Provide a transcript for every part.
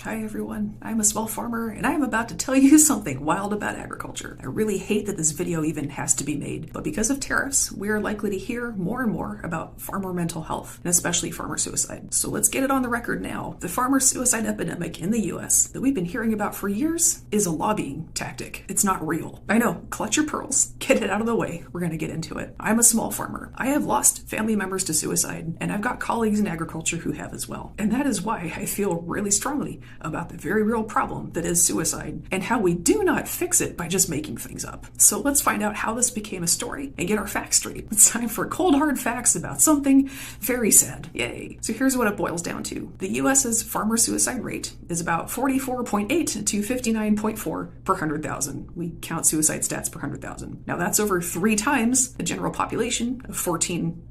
Hi everyone, I'm a small farmer and I am about to tell you something wild about agriculture. I really hate that this video even has to be made, but because of tariffs, we are likely to hear more and more about farmer mental health, and especially farmer suicide. So let's get it on the record now. The farmer suicide epidemic in the US that we've been hearing about for years is a lobbying tactic. It's not real. I know, clutch your pearls, get it out of the way, we're gonna get into it. I'm a small farmer. I have lost family members to suicide, and I've got colleagues in agriculture who have as well. And that is why I feel really strongly about the very real problem that is suicide and how we do not fix it by just making things up. So let's find out how this became a story and get our facts straight. It's time for cold hard facts about something very sad. Yay. So here's what it boils down to. The US's farmer suicide rate is about 44.8 to 59.4 per 100,000. We count suicide stats per 100,000. Now that's over 3 times the general population of 14.12.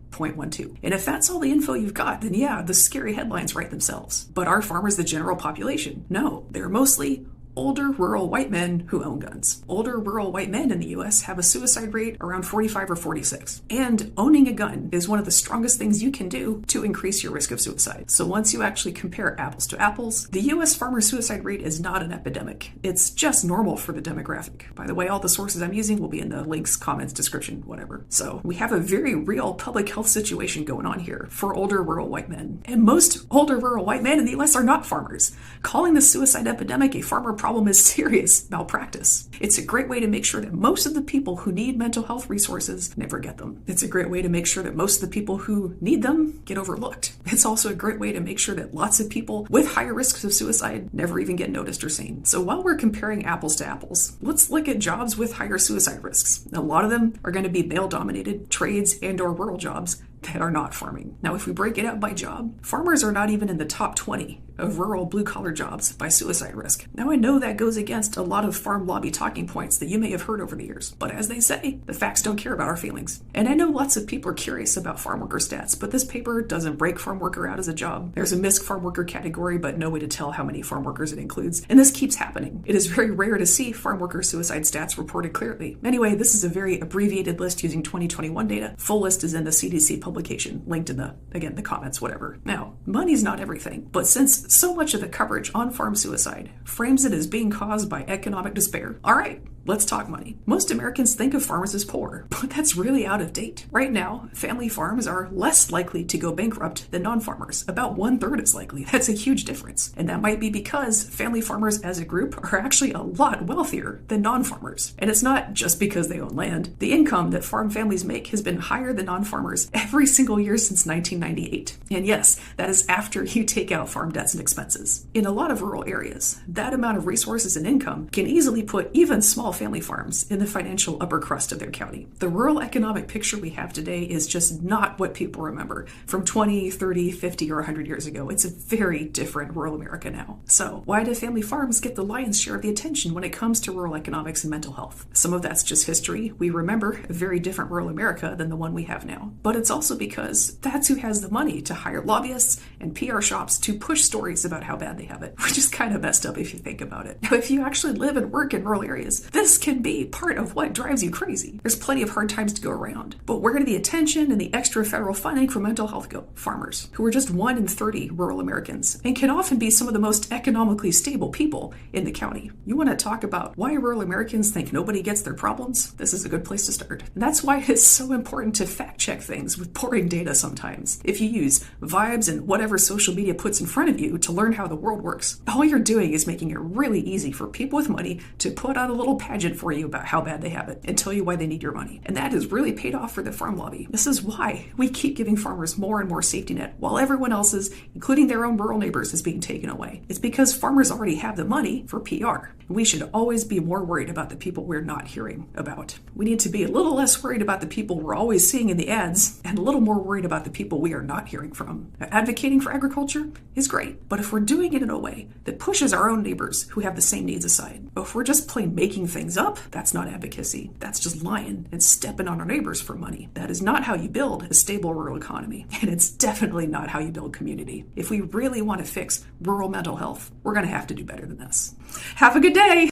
And if that's all the info you've got, then yeah, the scary headlines write themselves. But are farmers the general population? No, they're mostly older rural white men who own guns. Older rural white men in the US have a suicide rate around 45 or 46. And owning a gun is one of the strongest things you can do to increase your risk of suicide. So once you actually compare apples to apples, the US farmer suicide rate is not an epidemic. It's just normal for the demographic. By the way, all the sources I'm using will be in the links, comments, description, whatever. So we have a very real public health situation going on here for older rural white men. And most older rural white men in the US are not farmers. Calling the suicide epidemic a farmer problem is serious malpractice. It's a great way to make sure that most of the people who need mental health resources never get them. It's a great way to make sure that most of the people who need them get overlooked. It's also a great way to make sure that lots of people with higher risks of suicide never even get noticed or seen. So while we're comparing apples to apples, let's look at jobs with higher suicide risks. A lot of them are going to be male-dominated trades and/or rural jobs that are not farming. Now, if we break it out by job, farmers are not even in the top 20 of rural blue-collar jobs by suicide risk. Now, I know that goes against a lot of farm lobby talking points that you may have heard over the years, but as they say, the facts don't care about our feelings. And I know lots of people are curious about farm worker stats, but this paper doesn't break farm worker out as a job. There's a missed farm worker category, but no way to tell how many farm workers it includes. And this keeps happening. It is very rare to see farm worker suicide stats reported clearly. Anyway, this is a very abbreviated list using 2021 data. Full list is in the CDC publication, linked in the comments, whatever. Now, money's not everything, but since so much of the coverage on farm suicide frames it as being caused by economic despair, all right, let's talk money. Most Americans think of farmers as poor, but that's really out of date. Right now, family farms are less likely to go bankrupt than non-farmers. About 1/3 as likely. That's a huge difference. And that might be because family farmers as a group are actually a lot wealthier than non-farmers. And it's not just because they own land. The income that farm families make has been higher than non-farmers every single year since 1998. And yes, that is after you take out farm debts and expenses. In a lot of rural areas, that amount of resources and income can easily put even small family farms in the financial upper crust of their county. The rural economic picture we have today is just not what people remember from 20, 30, 50, or 100 years ago. It's a very different rural America now. So why do family farms get the lion's share of the attention when it comes to rural economics and mental health? Some of that's just history. We remember a very different rural America than the one we have now. But it's also because that's who has the money to hire lobbyists and PR shops to push stories about how bad they have it, which is kind of messed up if you think about it. Now, if you actually live and work in rural areas, this can be part of what drives you crazy. There's plenty of hard times to go around. But where do the attention and the extra federal funding for mental health go? Farmers, who are just 1 in 30 rural Americans and can often be some of the most economically stable people in the county. You want to talk about why rural Americans think nobody gets their problems? This is a good place to start. And that's why it's so important to fact check things with boring data sometimes. If you use vibes and whatever social media puts in front of you to learn how the world works, all you're doing is making it really easy for people with money to put out a little pageant for you about how bad they have it and tell you why they need your money. And that has really paid off for the farm lobby. This is why we keep giving farmers more and more safety net while everyone else's, including their own rural neighbors, is being taken away. It's because farmers already have the money for PR. We should always be more worried about the people we're not hearing about. We need to be a little less worried about the people we're always seeing in the ads and a little more worried about the people we are not hearing from. Advocating for agriculture is great, but if we're doing it in a way that pushes our own neighbors who have the same needs aside, but if we're just plain making things up, that's not advocacy. That's just lying and stepping on our neighbors for money. That is not how you build a stable rural economy, and it's definitely not how you build community. If we really want to fix rural mental health, we're going to have to do better than this. Have a good day!